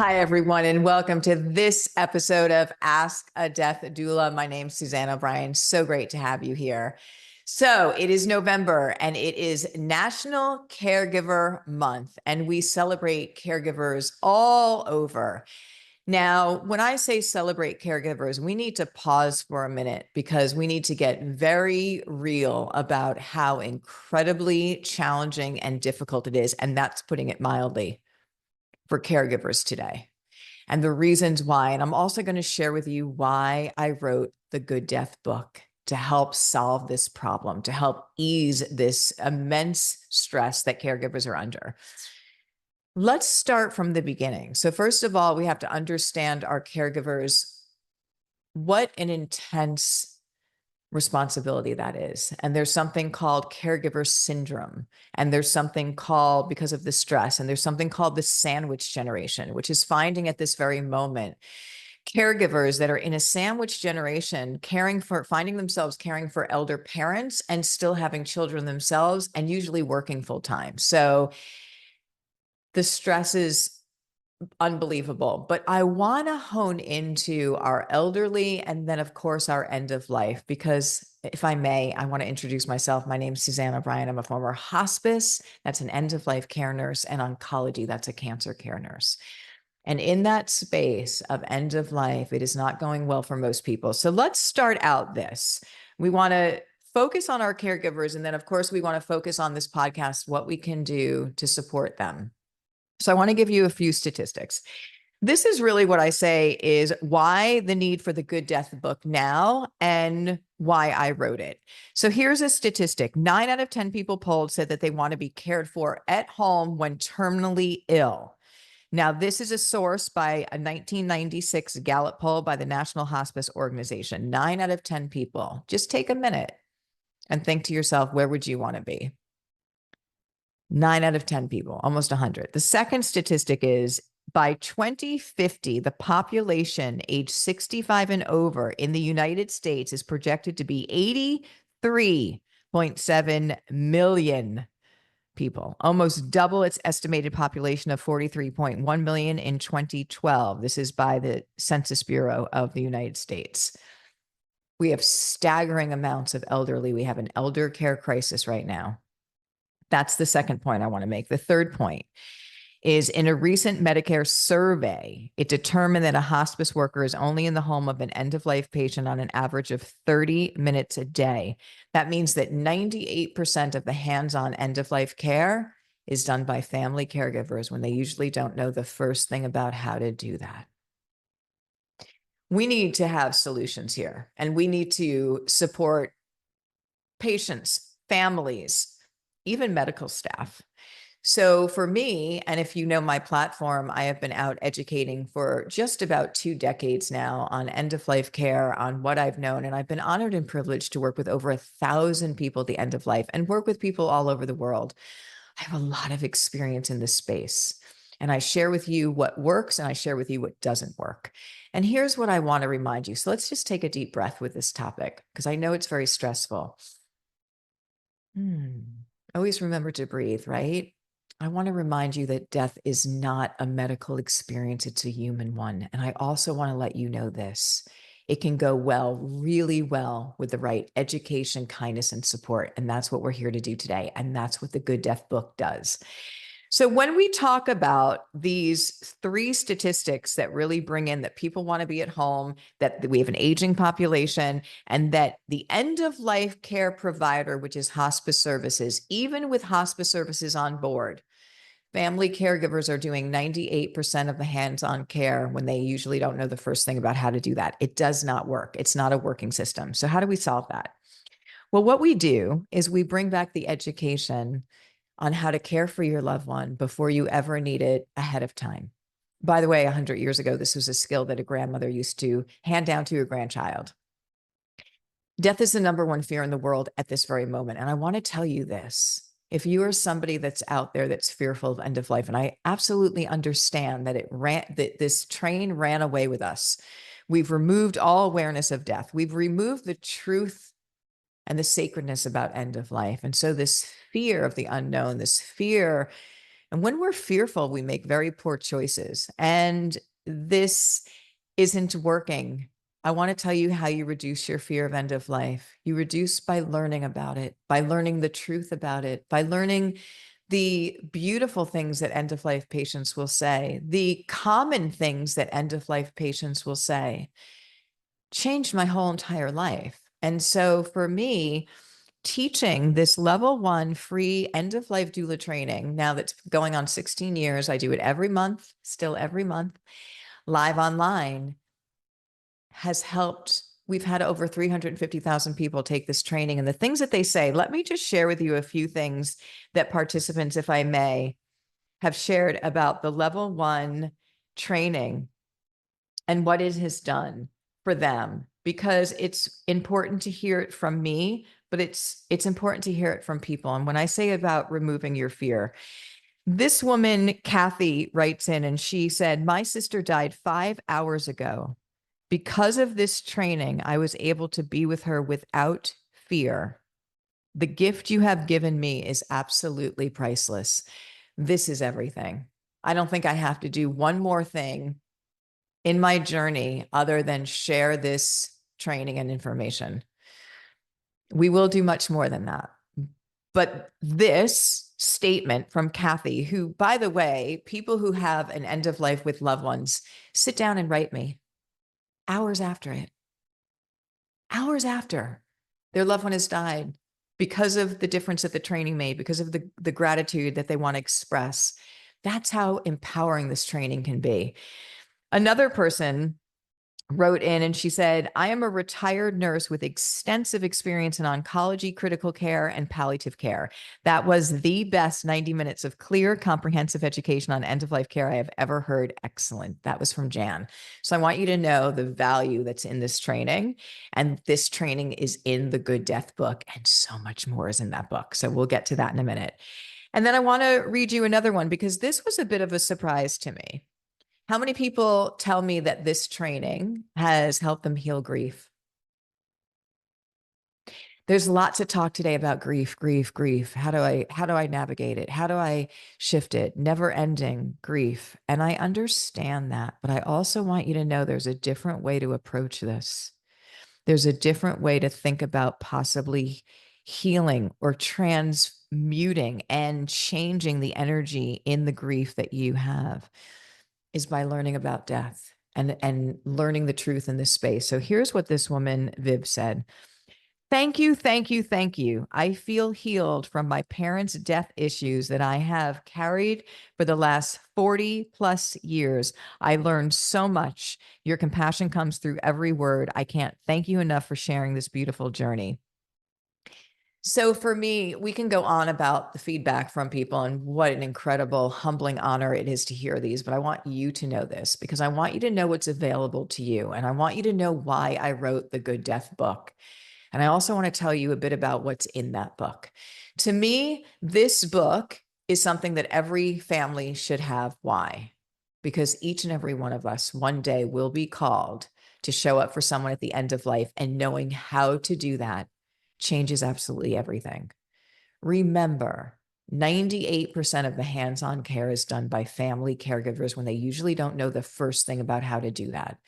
Hi, everyone, and welcome to this episode of Ask a Death Doula. My name's Suzanne O'Brien. So great to have you here. So it is November and it is National Caregiver Month, and we celebrate caregivers all over. Now, when I say celebrate caregivers, we need to pause for a minute because we need to get very real about how incredibly challenging and difficult it is. And that's putting it mildly for caregivers today and the reasons why. And I'm also going to share with you why I wrote the Good Death book to help solve this problem, to help ease this immense stress that caregivers are under. Let's start from the beginning. So first of all, we have to understand our caregivers, what an intense responsibility that is. And there's something called caregiver syndrome. And there's something called, because of the stress, and there's something called the sandwich generation, which is finding at this very moment caregivers that are in a sandwich generation, finding themselves caring for elder parents and still having children themselves, and usually working full time. So the stress is unbelievable, but I want to hone into our elderly and then, of course, our end of life, because if I may, I want to introduce myself. My name is Suzanne O'Brien. I'm a former hospice, that's an end of life care nurse, and oncology, that's a cancer care nurse. And in that space of end of life, it is not going well for most people. So let's start out this. We want to focus on our caregivers. And then, of course, we want to focus on this podcast, what we can do to support them. So I want to give you a few statistics. This is really what I say is why the need for the Good Death book now and why I wrote it. So here's a statistic. 9 out of 10 people polled said that they want to be cared for at home when terminally ill. Now, this is a source by a 1996 Gallup poll by the National Hospice Organization. 9 out of 10 people. Just take a minute and think to yourself, where would you want to be? 9 out of 10 people, almost 100. The second statistic is by 2050, the population age 65 and over in the United States is projected to be 83.7 million people, almost double its estimated population of 43.1 million in 2012. This is by the Census Bureau of the United States. We have staggering amounts of elderly. We have an elder care crisis right now. That's the second point I want to make. The third point is in a recent Medicare survey, it determined that a hospice worker is only in the home of an end-of-life patient on an average of 30 minutes a day. That means that 98% of the hands-on end-of-life care is done by family caregivers when they usually don't know the first thing about how to do that. We need to have solutions here, and we need to support patients, families, even medical staff. So for me, and if you know my platform, I have been out educating for just about 2 decades now on end-of-life care, on what I've known. And I've been honored and privileged to work with over 1,000 people at the end of life and work with people all over the world. I have a lot of experience in this space. And I share with you what works and I share with you what doesn't work. And here's what I want to remind you. So let's just take a deep breath with this topic, because I know it's very stressful. Always remember to breathe, right? I want to remind you that death is not a medical experience. It's a human one. And I also want to let you know this. It can go well, really well, with the right education, kindness, and support. And that's what we're here to do today. And that's what the Good Death book does. So when we talk about these 3 statistics that really bring in that people want to be at home, that we have an aging population, and that the end-of-life care provider, which is hospice services, even with hospice services on board, family caregivers are doing 98% of the hands-on care when they usually don't know the first thing about how to do that. It does not work. It's not a working system. So how do we solve that? Well, what we do is we bring back the education on how to care for your loved one before you ever need it ahead of time. By the way, 100 years ago, this was a skill that a grandmother used to hand down to her grandchild. Death is the number 1 fear in the world at this very moment. And I want to tell you this. If you are somebody that's out there that's fearful of end of life, and I absolutely understand that that this train ran away with us. We've removed all awareness of death. We've removed the truth and the sacredness about end of life. And so this fear of the unknown, this fear And when we're fearful, we make very poor choices. And this isn't working. I want to tell you how you reduce your fear of end of life. You reduce by learning about it, by learning the truth about it, by learning the beautiful things that end of life patients will say, the common things that end of life patients will say. Changed my whole entire life. And so for me, teaching this level 1 free end of life doula training, now that's going on 16 years, I do it every month, still every month, live online, has helped. We've had over 350,000 people take this training, and the things that they say, let me just share with you a few things that participants, if I may, have shared about the level 1 training and what it has done for them, because it's important to hear it from me, but it's important to hear it from people. And when I say about removing your fear, this woman, Kathy, writes in and she said, my sister died 5 hours ago. Because of this training, I was able to be with her without fear. The gift you have given me is absolutely priceless. This is everything. I don't think I have to do one more thing in my journey other than share this training and information. We will do much more than that. But this statement from Kathy, who, by the way, people who have an end of life with loved ones, sit down and write me hours after it, hours after their loved one has died, because of the difference that the training made, because of the gratitude that they want to express. That's how empowering this training can be. Another person wrote in and she said, I am a retired nurse with extensive experience in oncology, critical care, and palliative care. That was the best 90 minutes of clear, comprehensive education on end-of-life care I have ever heard. Excellent. That was from Jan. So I want you to know the value that's in this training. And this training is in the Good Death book, and so much more is in that book. So we'll get to that in a minute. And then I want to read you another one, because this was a bit of a surprise to me. How many people tell me that this training has helped them heal grief? There's lots of talk today about grief. How do I navigate it? How do I shift it? Never ending grief. And I understand that, but I also want you to know there's a different way to approach this. There's a different way to think about possibly healing or transmuting and changing the energy in the grief that you have, is by learning about death and learning the truth in this space. So here's what this woman, Viv, said. Thank you, thank you, thank you. I feel healed from my parents' death issues that I have carried for the last 40 plus years. I learned so much. Your compassion comes through every word. I can't thank you enough for sharing this beautiful journey. So for me, we can go on about the feedback from people and what an incredible, humbling honor it is to hear these. But I want you to know this, because I want you to know what's available to you. And I want you to know why I wrote the Good Death book. And I also want to tell you a bit about what's in that book. To me, this book is something that every family should have. Why? Because each and every one of us one day will be called to show up for someone at the end of life, and knowing how to do that changes absolutely everything. Remember, 98% of the hands-on care is done by family caregivers when they usually don't know the first thing about how to do that.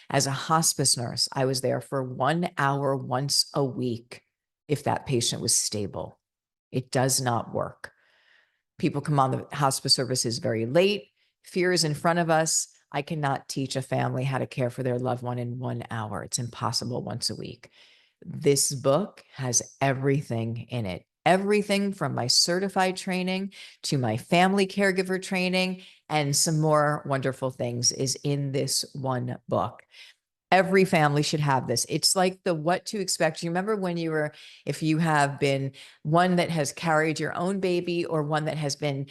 As a hospice nurse, I was there for 1 hour once a week if that patient was stable. It does not work. People come on the hospice services very late. Fear is in front of us. I cannot teach a family how to care for their loved one in 1 hour. It's impossible once a week. This book has everything in it. Everything from my certified training to my family caregiver training, and some more wonderful things is in this one book. Every family should have this. It's like the what to expect. You remember when you were, if you have been one that has carried your own baby, or one that has been,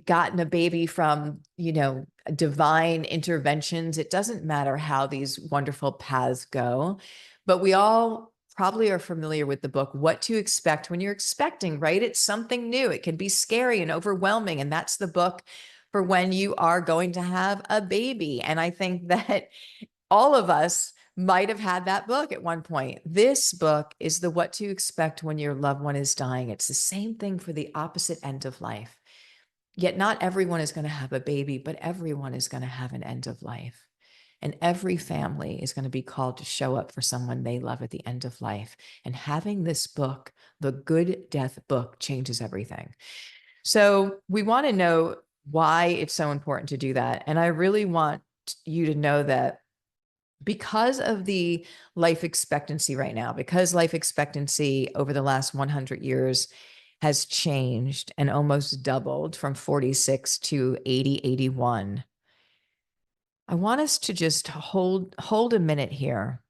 gotten a baby from, divine interventions. It doesn't matter how these wonderful paths go, but we all probably are familiar with the book, What to Expect When You're Expecting, right? It's something new. It can be scary and overwhelming. And that's the book for when you are going to have a baby. And I think that all of us might have had that book at one point. This book is the What to Expect When Your Loved One is Dying. It's the same thing for the opposite end of life. Yet not everyone is going to have a baby, but everyone is going to have an end of life. And every family is going to be called to show up for someone they love at the end of life. And having this book, the Good Death book, changes everything. So we want to know why it's so important to do that. And I really want you to know that because of the life expectancy right now, because life expectancy over the last 100 years has changed and almost doubled from 46 to 80, 81. I want us to just hold a minute here.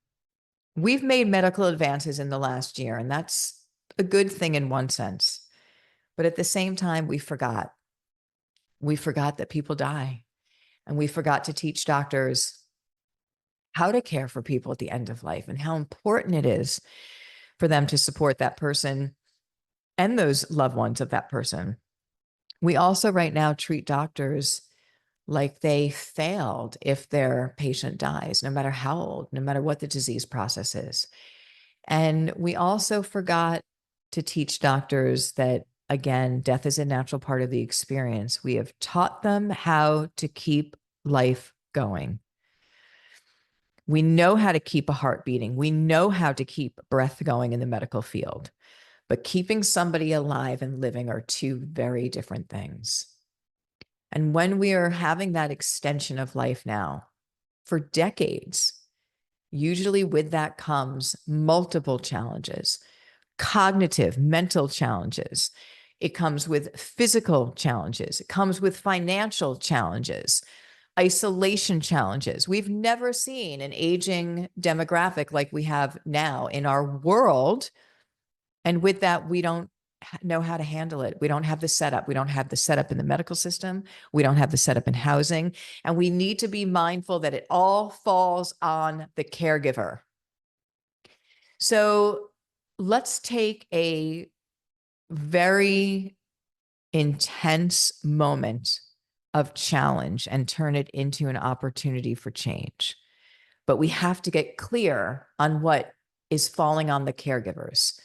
We've made medical advances in the last year, and that's a good thing in one sense. But at the same time, we forgot. We forgot that people die, and we forgot to teach doctors how to care for people at the end of life and how important it is for them to support that person and those loved ones of that person. We also right now treat doctors like they failed if their patient dies, no matter how old, no matter what the disease process is. And we also forgot to teach doctors that, again, death is a natural part of the experience. We have taught them how to keep life going. We know how to keep a heart beating. We know how to keep breath going in the medical field. But keeping somebody alive and living are two very different things. And when we are having that extension of life now for decades, usually with that comes multiple challenges, cognitive, mental challenges. It comes with physical challenges. It comes with financial challenges, isolation challenges. We've never seen an aging demographic like we have now in our world. And with that, we don't know how to handle it. We don't have the setup. We don't have the setup in the medical system. We don't have the setup in housing. And we need to be mindful that it all falls on the caregiver. So let's take a very intense moment of challenge and turn it into an opportunity for change. But we have to get clear on what is falling on the caregivers.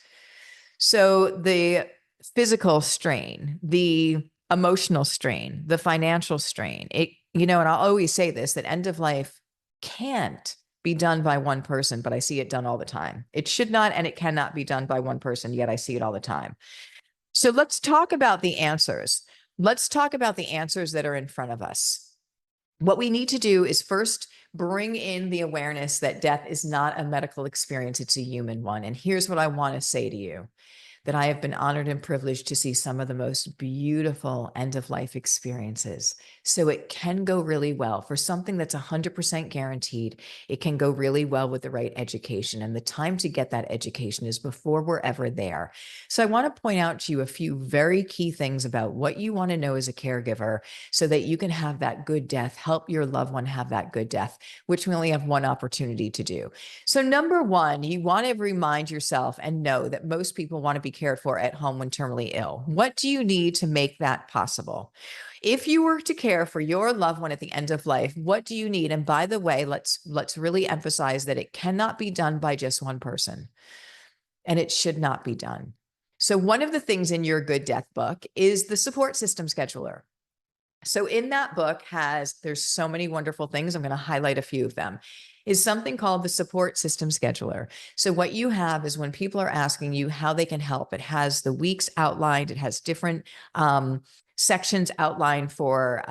So the physical strain, the emotional strain, the financial strain, and I'll always say this, that end of life can't be done by one person, but I see it done all the time. It should not, and it cannot be done by one person, yet I see it all the time. So let's talk about the answers. Let's talk about the answers that are in front of us. What we need to do is first bring in the awareness that death is not a medical experience, it's a human one. And here's what I want to say to you, that I have been honored and privileged to see some of the most beautiful end-of-life experiences. So it can go really well. For something that's 100% guaranteed, it can go really well with the right education. And the time to get that education is before we're ever there. So I want to point out to you a few very key things about what you want to know as a caregiver so that you can have that good death, help your loved one have that good death, which we only have one opportunity to do. So number one, you want to remind yourself and know that most people want to be cared for at home when terminally ill. What do you need to make that possible? If you were to care for your loved one at the end of life, what do you need? And by the way, let's really emphasize that it cannot be done by just one person, and it should not be done. So one of the things in your Good Death book is the support system scheduler. So in that book there's so many wonderful things. I'm going to highlight a few of them. Is something called the support system scheduler. So what you have is when people are asking you how they can help, it has the weeks outlined. It has different sections outlined for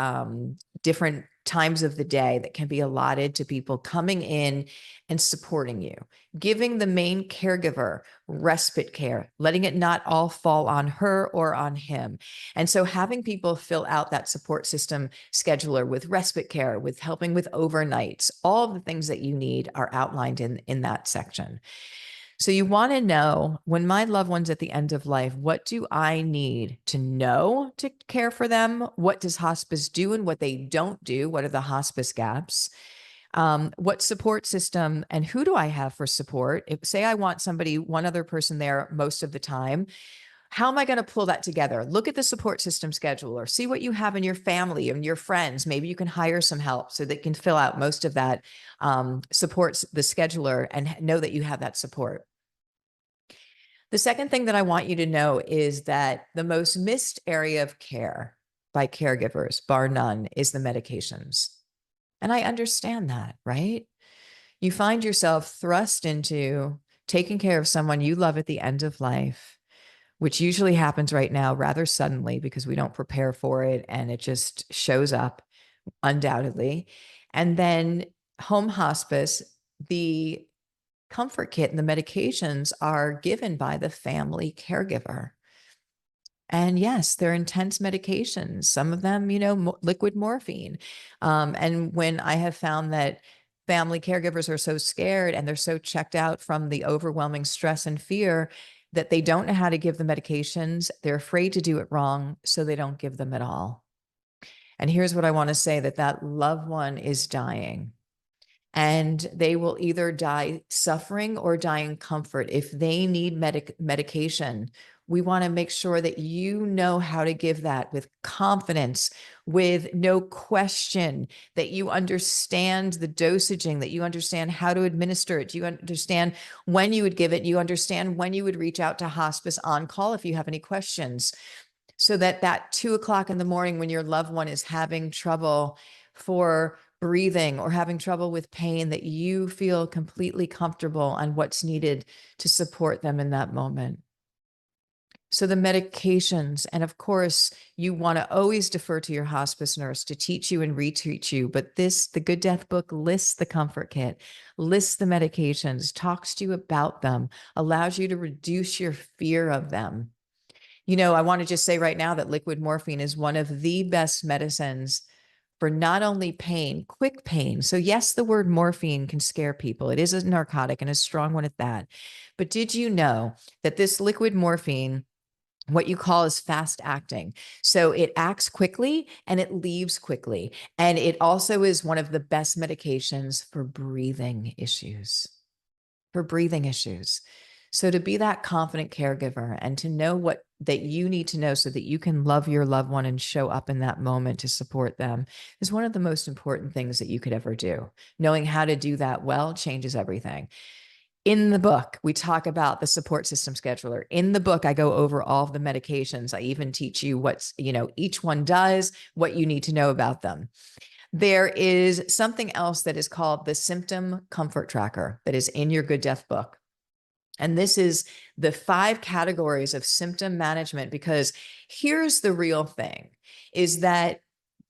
different times of the day that can be allotted to people coming in and supporting you, giving the main caregiver respite care, letting it not all fall on her or on him. And so having people fill out that support system scheduler with respite care, with helping with overnights, all the things that you need are outlined in that section. So you want to know, when my loved one's at the end of life, what do I need to know to care for them? What does hospice do and what they don't do? What are the hospice gaps? What support system and who do I have for support? If, say, I want somebody, one other person there most of the time, how am I going to pull that together? Look at the support system scheduler, see what you have in your family and your friends. Maybe you can hire some help so they can fill out most of that supports the scheduler and know that you have that support. The second thing that I want you to know is that the most missed area of care by caregivers, bar none, is the medications. And I understand that, right? You find yourself thrust into taking care of someone you love at the end of life, which usually happens right now rather suddenly because we don't prepare for it and it just shows up undoubtedly. And then home hospice, the comfort kit and the medications are given by the family caregiver. And yes, they're intense medications, some of them, liquid morphine. And when I have found that family caregivers are so scared and they're so checked out from the overwhelming stress and fear that they don't know how to give the medications, they're afraid to do it wrong, so they don't give them at all. And here's what I want to say, that loved one is dying. And they will either die suffering or die in comfort. If they need medication, we want to make sure that you know how to give that with confidence, with no question, that you understand the dosaging, that you understand how to administer it. You understand when you would give it. You understand when you would reach out to hospice on call if you have any questions. So that 2 o'clock in the morning when your loved one is having trouble for breathing or having trouble with pain, that you feel completely comfortable on what's needed to support them in that moment. So the medications, and of course, you want to always defer to your hospice nurse to teach you and reteach you. But the Good Death book lists the comfort kit, lists the medications, talks to you about them, allows you to reduce your fear of them. I want to just say right now that liquid morphine is one of the best medicines for not only pain, quick pain. So yes, the word morphine can scare people. It is a narcotic and a strong one at that. But did you know that this liquid morphine, what you call is fast acting? So it acts quickly and it leaves quickly. And it also is one of the best medications for breathing issues. So to be that confident caregiver and to know what that you need to know so that you can love your loved one and show up in that moment to support them is one of the most important things that you could ever do. Knowing how to do that well changes everything. In the book, we talk about the support system scheduler. In the book, I go over all of the medications. I even teach you what's, each one does, what you need to know about them. There is something else that is called the symptom comfort tracker that is in your Good Death book. And this is the 5 categories of symptom management, because here's the real thing, is that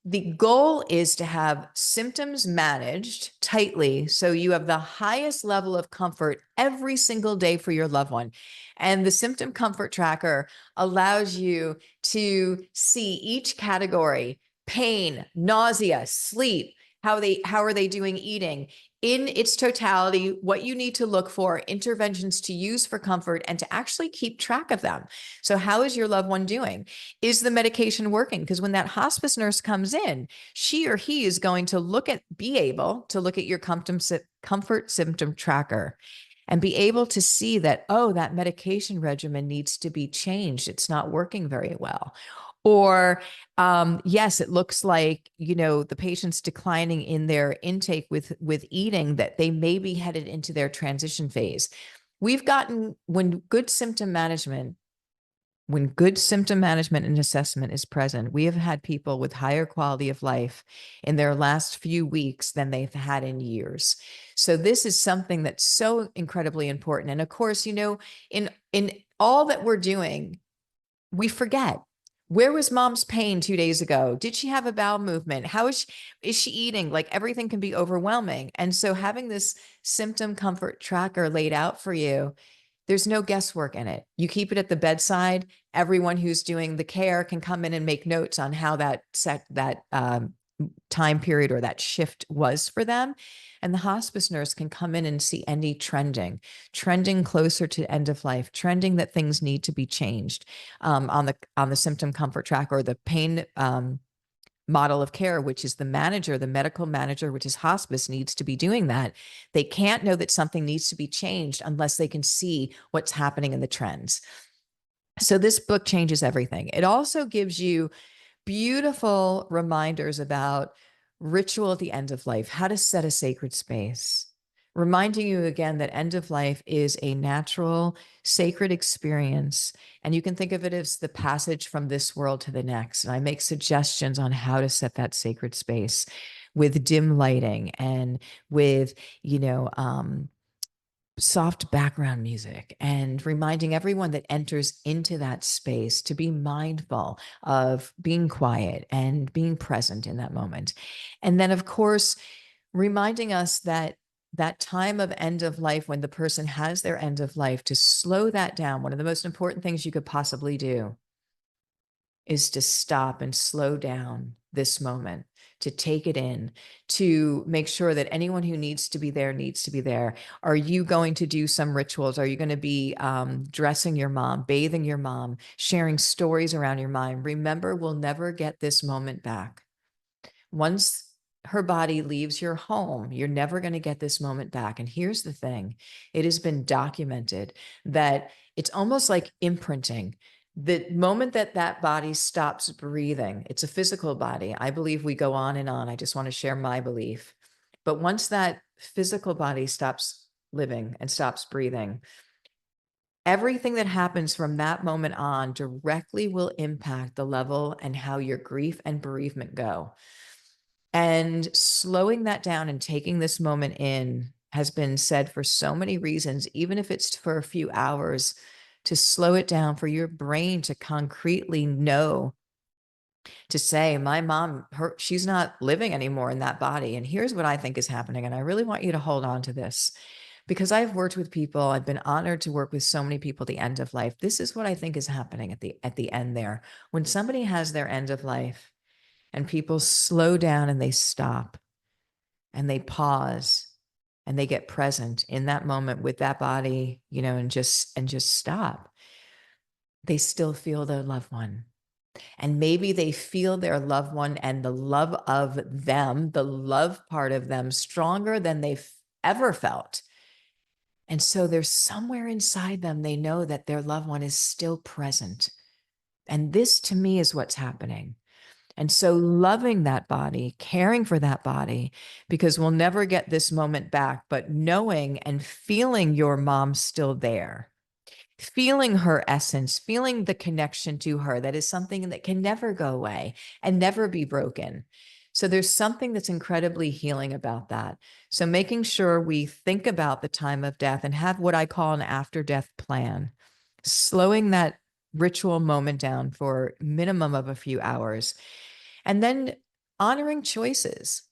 the goal is to have symptoms managed tightly so you have the highest level of comfort every single day for your loved one. And the symptom comfort tracker allows you to see each category: pain, nausea, sleep, how are they doing eating, in its totality, what you need to look for, interventions to use for comfort, and to actually keep track of them. So how is your loved one doing? Is the medication working? Because when that hospice nurse comes in, she or he is going to be able to look at your comfort symptom tracker and be able to see that, oh, that medication regimen needs to be changed. It's not working very well. Or yes, it looks like, the patient's declining in their intake with eating, that they may be headed into their transition phase. When good symptom management and assessment is present, we have had people with higher quality of life in their last few weeks than they've had in years. So this is something that's so incredibly important. And of course, in all that we're doing, we forget. Where was mom's pain 2 days ago? Did she have a bowel movement? How is she eating? Like, everything can be overwhelming. And so having this symptom comfort tracker laid out for you, there's no guesswork in it. You keep it at the bedside. Everyone who's doing the care can come in and make notes on how that time period or that shift was for them. And the hospice nurse can come in and see any trending closer to end of life, trending that things need to be changed on the symptom comfort track, or the pain model of care, which is the medical manager, which is hospice, needs to be doing that. They can't know that something needs to be changed unless they can see what's happening in the trends. So this book changes everything. It also gives you beautiful reminders about ritual at the end of life, how to set a sacred space, reminding you again that end of life is a natural, sacred experience. And you can think of it as the passage from this world to the next. And I make suggestions on how to set that sacred space with dim lighting and with, soft background music, and reminding everyone that enters into that space to be mindful of being quiet and being present in that moment. And then, of course, reminding us that that time of end of life, when the person has their end of life, to slow that down. One of the most important things you could possibly do is to stop and slow down this moment, to take it in, to make sure that anyone who needs to be there needs to be there. Are you going to do some rituals? Are you going to be dressing your mom, bathing your mom, sharing stories around your mom? Remember, we'll never get this moment back. Once her body leaves your home, you're never going to get this moment back. And here's the thing, it has been documented that it's almost like imprinting. The moment that that body stops breathing, it's a physical body. I believe we go on and on. I just want to share my belief. But once that physical body stops living and stops breathing, everything that happens from that moment on directly will impact the level and how your grief and bereavement go. And slowing that down and taking this moment in has been said for so many reasons, even if it's for a few hours, to slow it down, for your brain to concretely know, to say, my mom, she's not living anymore in that body. And here's what I think is happening. And I really want you to hold on to this, because I've worked with people. I've been honored to work with so many people at the end of life. This is what I think is happening at the end there. When somebody has their end of life, and people slow down and they stop and they pause and they get present in that moment with that body, and just stop. They still feel their loved one. And maybe they feel their loved one and the love of them, the love part of them, stronger than they've ever felt. And so there's somewhere inside them, they know that their loved one is still present. And this, to me, is what's happening. And so loving that body, caring for that body, because we'll never get this moment back, but knowing and feeling your mom still there, feeling her essence, feeling the connection to her, that is something that can never go away and never be broken. So there's something that's incredibly healing about that. So making sure we think about the time of death and have what I call an after-death plan, slowing that ritual moment down for minimum of a few hours. And then honoring choices,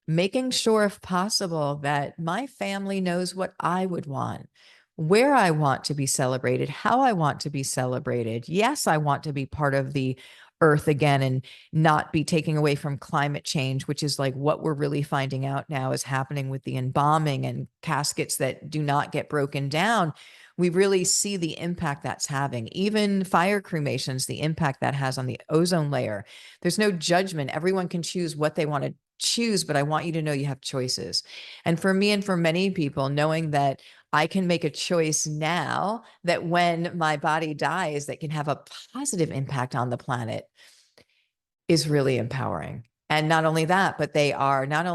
making sure, if possible, that my family knows what I would want, where I want to be celebrated, how I want to be celebrated. Yes, I want to be part of the earth again and not be taking away from climate change, which is like what we're really finding out now is happening with the embalming and caskets that do not get broken down. We really see the impact that's having. Even fire cremations, the impact that has on the ozone layer. There's no judgment. Everyone can choose what they want to choose, but I want you to know you have choices. And for me and for many people, knowing that I can make a choice now that when my body dies, that can have a positive impact on the planet, is really empowering. And not only that, but they are not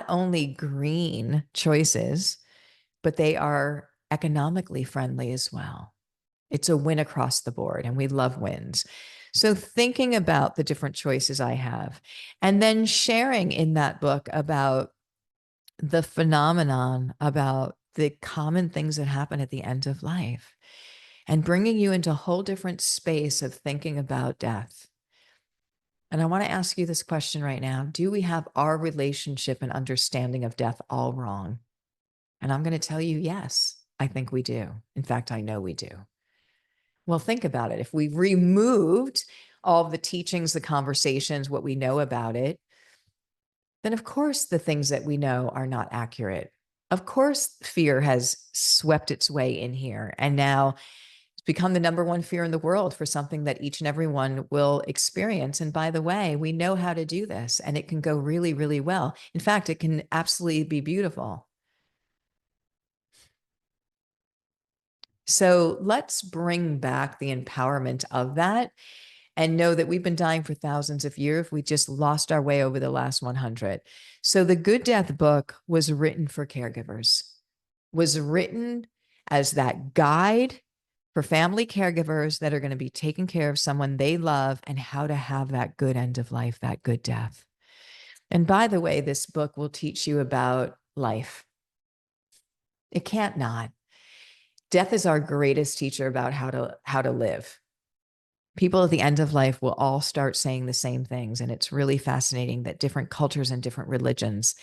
only green choices, but they are economically friendly as well. It's a win across the board, and we love wins. So thinking about the different choices I have, and then sharing in that book about the phenomenon, about the common things that happen at the end of life, and bringing you into a whole different space of thinking about death. And I want to ask you this question right now. Do we have our relationship and understanding of death all wrong? And I'm going to tell you, yes, I think we do. In fact, I know we do. Well, think about it. If we removed all of the teachings, the conversations, what we know about it, then of course the things that we know are not accurate. Of course, fear has swept its way in here. And now it's become the number one fear in the world for something that each and every one will experience. And by the way, we know how to do this, and it can go really, really well. In fact, it can absolutely be beautiful. So let's bring back the empowerment of that and know that we've been dying for thousands of years. We just lost our way over the last 100. So the Good Death book was written for caregivers, was written as that guide for family caregivers that are going to be taking care of someone they love and how to have that good end of life, that good death. And by the way, this book will teach you about life. It can't not. Death is our greatest teacher about how to live. People at the end of life will all start saying the same things. And it's really fascinating that different cultures and different religions,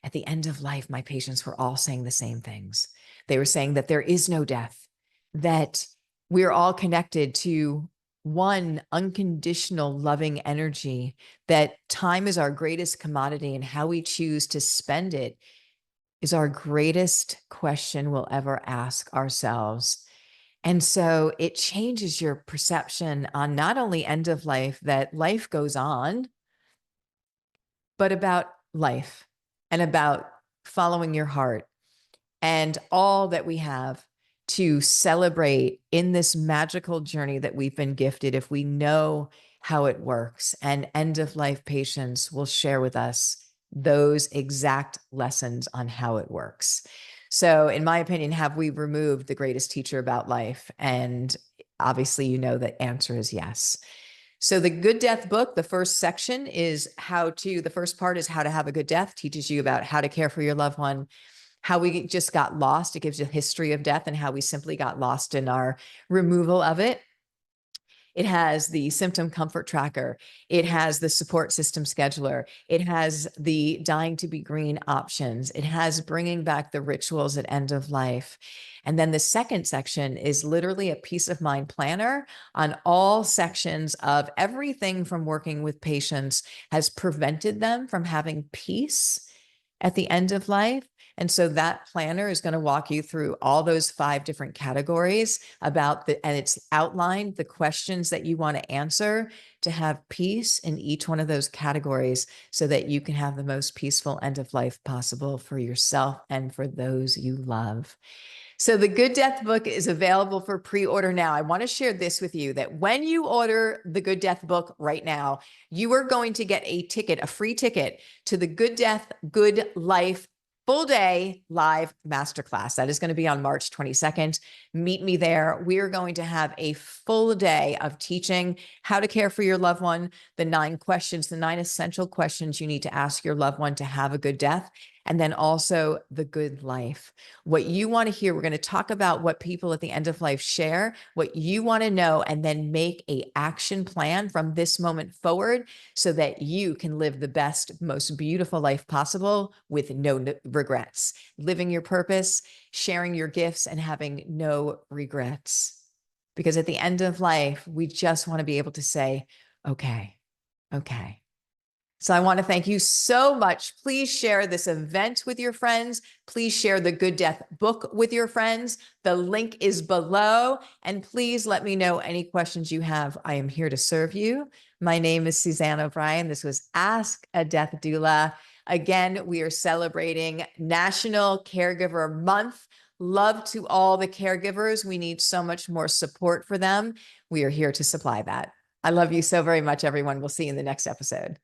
at the end of life, my patients were all saying the same things. They were saying that there is no death, that we're all connected to one unconditional loving energy, that time is our greatest commodity, and how we choose to spend it is our greatest question we'll ever ask ourselves. And so it changes your perception on not only end of life, that life goes on, but about life and about following your heart and all that we have to celebrate in this magical journey that we've been gifted if we know how it works. And end of life patients will share with us those exact lessons on how it works. So in my opinion, have we removed the greatest teacher about life? And obviously, you know, the answer is yes. So the Good Death book, the first section is the first part is how to have a good death, teaches you about how to care for your loved one, how we just got lost. It gives you a history of death and how we simply got lost in our removal of it. It has the symptom comfort tracker. It has the support system scheduler. It has the dying to be green options. It has bringing back the rituals at end of life. And then the second section is literally a peace of mind planner on all sections of everything from working with patients has prevented them from having peace at the end of life. And so that planner is going to walk you through all those 5 different categories and it's outlined the questions that you want to answer to have peace in each one of those categories so that you can have the most peaceful end of life possible for yourself and for those you love. So the Good Death book is available for pre-order now. I want to share this with you that when you order the Good Death book right now, you are going to get a free ticket to the Good Death, Good Life full day live masterclass. That is going to be on March 22nd. Meet me there. We are going to have a full day of teaching how to care for your loved one, the 9 essential questions you need to ask your loved one to have a good death, and then also the good life. What you want to hear, we're going to talk about what people at the end of life share, what you want to know, and then make an action plan from this moment forward so that you can live the best, most beautiful life possible with no regrets, living your purpose, sharing your gifts, and having no regrets. Because at the end of life, we just want to be able to say, okay. So I want to thank you so much. Please share this event with your friends. Please share the Good Death book with your friends. The link is below. And please let me know any questions you have. I am here to serve you. My name is Suzanne O'Brien. This was Ask a Death Doula. Again, we are celebrating National Caregiver Month. Love to all the caregivers. We need so much more support for them. We are here to supply that. I love you so very much, everyone. We'll see you in the next episode.